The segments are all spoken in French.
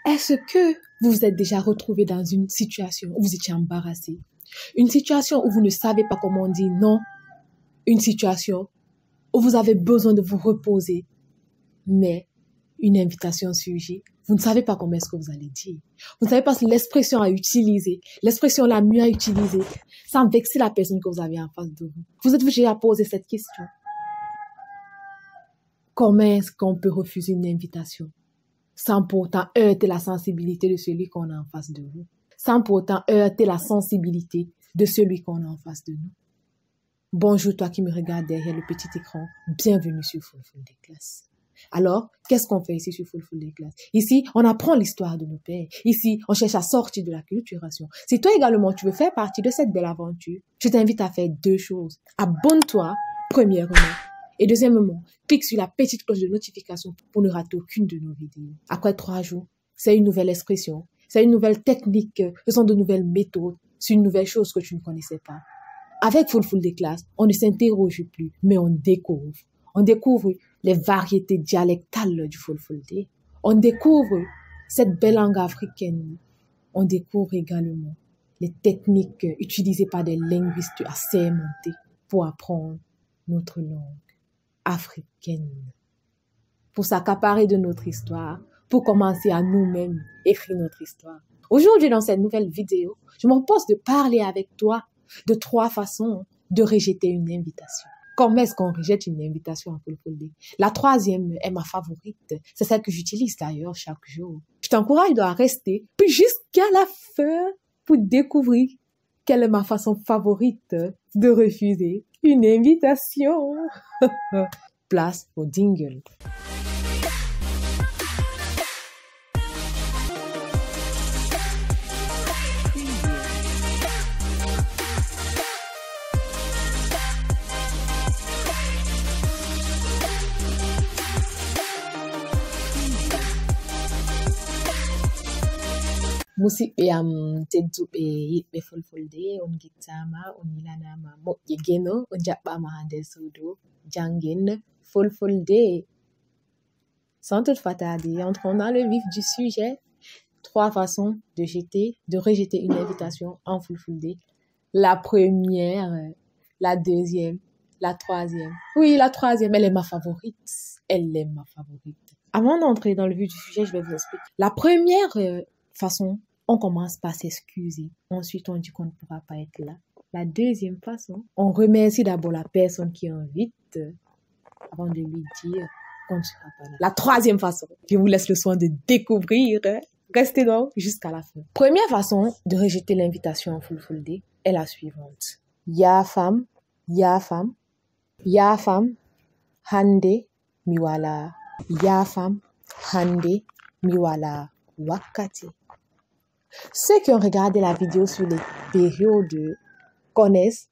Est-ce que vous vous êtes déjà retrouvé dans une situation où vous étiez embarrassé? Une situation où vous ne savez pas comment dire non? Une situation où vous avez besoin de vous reposer, mais une invitation surgit. Vous ne savez pas comment est-ce que vous allez dire. Vous ne savez pas si l'expression à utiliser, l'expression la mieux à utiliser, sans vexer la personne que vous avez en face de vous. Vous êtes obligé à poser cette question. Comment est-ce qu'on peut refuser une invitation sans pourtant heurter la sensibilité de celui qu'on a en face de vous? Sans pourtant heurter la sensibilité de celui qu'on a en face de nous. Bonjour toi qui me regardes derrière le petit écran. Bienvenue sur Fulful Day Class. Alors, qu'est-ce qu'on fait ici sur Fulful Day Class? Ici, on apprend l'histoire de nos pères. Ici, on cherche à sortir de la culturation. Si toi également, tu veux faire partie de cette belle aventure, je t'invite à faire 2 choses. Abonne-toi, premièrement. Et deuxièmement, clique sur la petite cloche de notification pour ne rater aucune de nos vidéos. Après 3 jours, c'est une nouvelle expression. C'est une nouvelle technique. Ce sont de nouvelles méthodes. C'est une nouvelle chose que tu ne connaissais pas. Avec Fulful Day Class, on ne s'interroge plus, mais on découvre. On découvre les variétés dialectales du Fulful Day. On découvre cette belle langue africaine. On découvre également les techniques utilisées par des linguistes assermentés pour apprendre notre langue africaine. Pour s'accaparer de notre histoire, pour commencer à nous-mêmes écrire notre histoire. Aujourd'hui, dans cette nouvelle vidéo, je me propose de parler avec toi de 3 façons de rejeter une invitation. Comment est-ce qu'on rejette une invitation en Fulful Day? La 3e est ma favorite. C'est celle que j'utilise d'ailleurs chaque jour. Je t'encourage à rester puis jusqu'à la fin pour découvrir quelle est ma façon favorite de refuser une invitation. Place au jingle. Musidɓe am tedduɓe yiɗɓe Fulfulde, on gittama, on milanama moƴƴe geno, on jaɓɓama ha nder suudu jangin Fulfulde. Sans toute fatardie, entrons dans le vif du sujet. 3 façons de rejeter une invitation en Fulfulde. La première, la deuxième, la troisième. Oui, la troisième, elle est ma favorite. Elle est ma favorite. Avant d'entrer dans le vif du sujet, je vais vous expliquer. La première façon, on commence par s'excuser. Ensuite, on dit qu'on ne pourra pas être là. La deuxième façon, on remercie d'abord la personne qui invite avant de lui dire qu'on ne sera pas là. La troisième façon, je vous laisse le soin de découvrir. Restez donc jusqu'à la fin. Première façon de rejeter l'invitation en Fulful Day est la suivante. Ya fam, hande miwala. Ya fam, hande miwala wakati. Ceux qui ont regardé la vidéo sur les périodes connaissent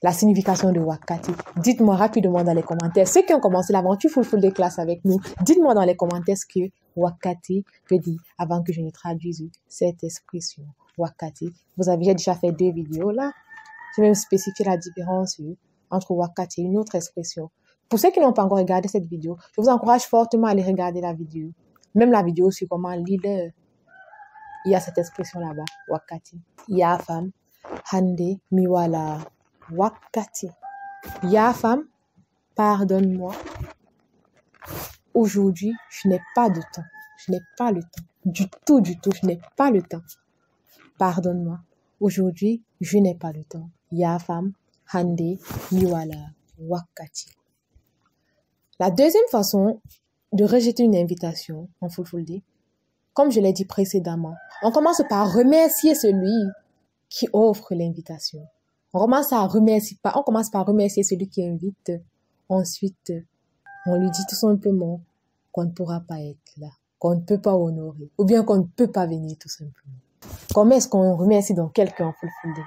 la signification de wakati. Dites-moi rapidement dans les commentaires. Ceux qui ont commencé l'aventure Fulful Day Class avec nous, dites-moi dans les commentaires ce que wakati veut dire avant que je ne traduise cette expression. Wakati. J'ai déjà fait 2 vidéos là. J'ai même spécifié la différence entre wakati et une autre expression. Pour ceux qui n'ont pas encore regardé cette vidéo, je vous encourage fortement à aller regarder la vidéo. Même la vidéo sur comment lire l'heure. Il y a cette expression là-bas, wakati. Ya fam, hande miwala wakati. Ya fam, pardonne-moi. Aujourd'hui, je n'ai pas de temps. Je n'ai pas le temps. Du tout, je n'ai pas le temps. Pardonne-moi. Aujourd'hui, je n'ai pas le temps. Ya fam, hande miwala wakati. La deuxième façon de rejeter une invitation en Fulful Day, comme je l'ai dit précédemment, on commence par remercier celui qui offre l'invitation. On commence par remercier celui qui invite. Ensuite, on lui dit tout simplement qu'on ne pourra pas être là, qu'on ne peut pas honorer, ou bien qu'on ne peut pas venir tout simplement. Comment est-ce qu'on remercie donc quelqu'un en Fulful Day?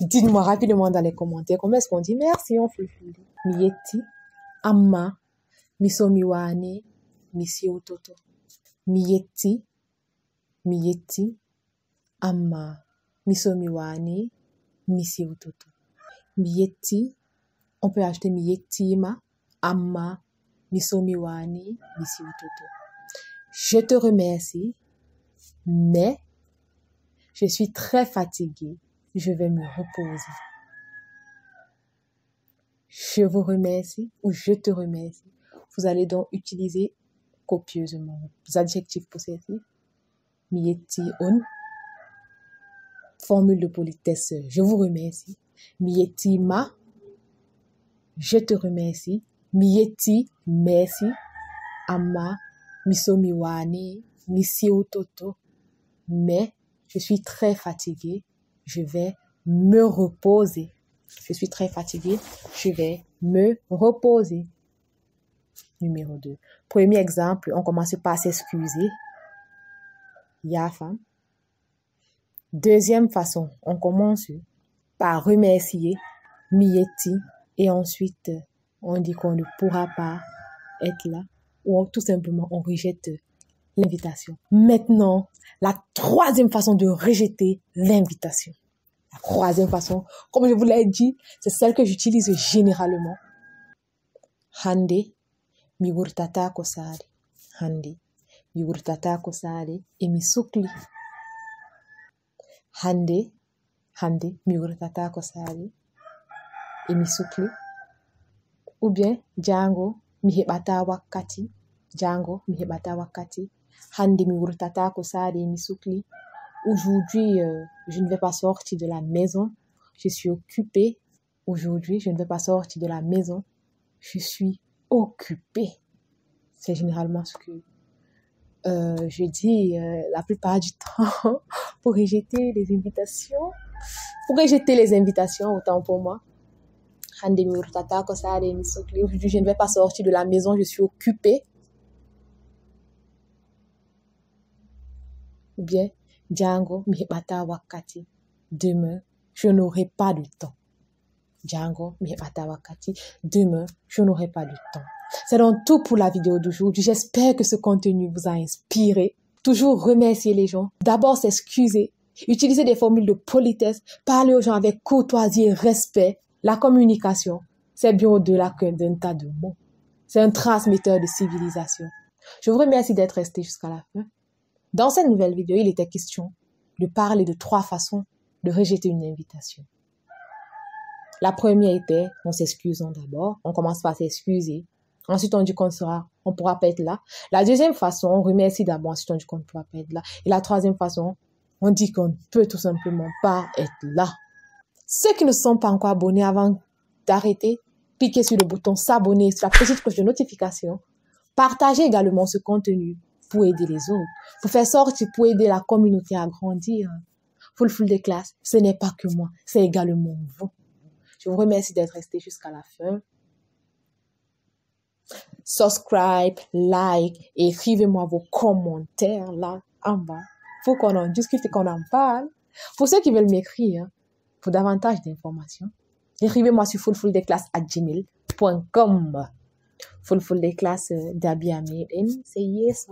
Dites-moi rapidement dans les commentaires, comment est-ce qu'on dit merci en Fulful Day? Miyeti, amma, misomiwane, misi utoto. Miyeti, amma, misomiwane, misi utoto. Miyeti, on peut acheter miyetima, amma, misomiwane, misi utoto. je te remercie, mais je suis très fatiguée. Je vais me reposer. Je vous remercie ou je te remercie. Vous allez donc utiliser copieusement les adjectifs possessifs. Mieti on. Formule de politesse. Je vous remercie. Mieti ma. Je te remercie. Mieti merci. Ama. Misomiwane. Misi ototo. Mais je suis très fatiguée. Je vais me reposer. Je suis très fatiguée. Je vais me reposer. Numéro 2. Premier exemple, on commence par s'excuser. Yafa. Deuxième façon, on commence par remercier. Mieti. Et ensuite, on dit qu'on ne pourra pas être là. Ou tout simplement, on rejette l'invitation. Maintenant, la troisième façon de rejeter l'invitation. La troisième façon, comme je vous l'ai dit, c'est celle que j'utilise généralement. Hande, mi wurtata ko sare. Hande, mi wurtata ko sare e mi sukli. Hande, mi wurtata ko sare e mi sukli. Ou bien, jango, mi hebata wakkati. Jango, mi hebata wakkati. Hande mi wurtata ko sare e mi sukli. Aujourd'hui, je ne vais pas sortir de la maison. Je suis occupée. Aujourd'hui, je ne vais pas sortir de la maison. Je suis occupée. C'est généralement ce que je dis la plupart du temps pour rejeter les invitations. Pour rejeter les invitations, autant pour moi. Aujourd'hui, je ne vais pas sortir de la maison. Je suis occupée. Ou bien, Django, mi hebata wakati. Demain, je n'aurai pas de temps. Django, mi hebata wakati. Demain, je n'aurai pas de temps. C'est donc tout pour la vidéo d'aujourd'hui. J'espère que ce contenu vous a inspiré. Toujours remercier les gens. D'abord, s'excuser. Utiliser des formules de politesse. Parler aux gens avec courtoisie et respect. La communication, c'est bien au-delà d'un tas de mots. C'est un transmetteur de civilisation. Je vous remercie d'être resté jusqu'à la fin. Dans cette nouvelle vidéo, il était question de parler de 3 façons de rejeter une invitation. La première était, on s'excusant d'abord, on commence par s'excuser. Ensuite, on dit qu'on ne pourra pas être là. La deuxième façon, on remercie d'abord, ensuite on dit qu'on ne pourra pas être là. Et la troisième façon, on dit qu'on ne peut tout simplement pas être là. Ceux qui ne sont pas encore abonnés, avant d'arrêter, cliquez sur le bouton s'abonner, sur la petite cloche de notification. Partagez également ce contenu pour aider les autres, pour faire sortir, pour aider la communauté à grandir. Full des classes, ce n'est pas que moi, c'est également vous. Je vous remercie d'être resté jusqu'à la fin. Subscribe, like, et écrivez-moi vos commentaires là en bas. Faut qu'on en discute et qu'on en parle. Pour ceux qui veulent m'écrire, pour davantage d'informations, écrivez-moi sur fullfuldesclasses@gmail.com. Full des classes d'Abia Made in, c'est yes.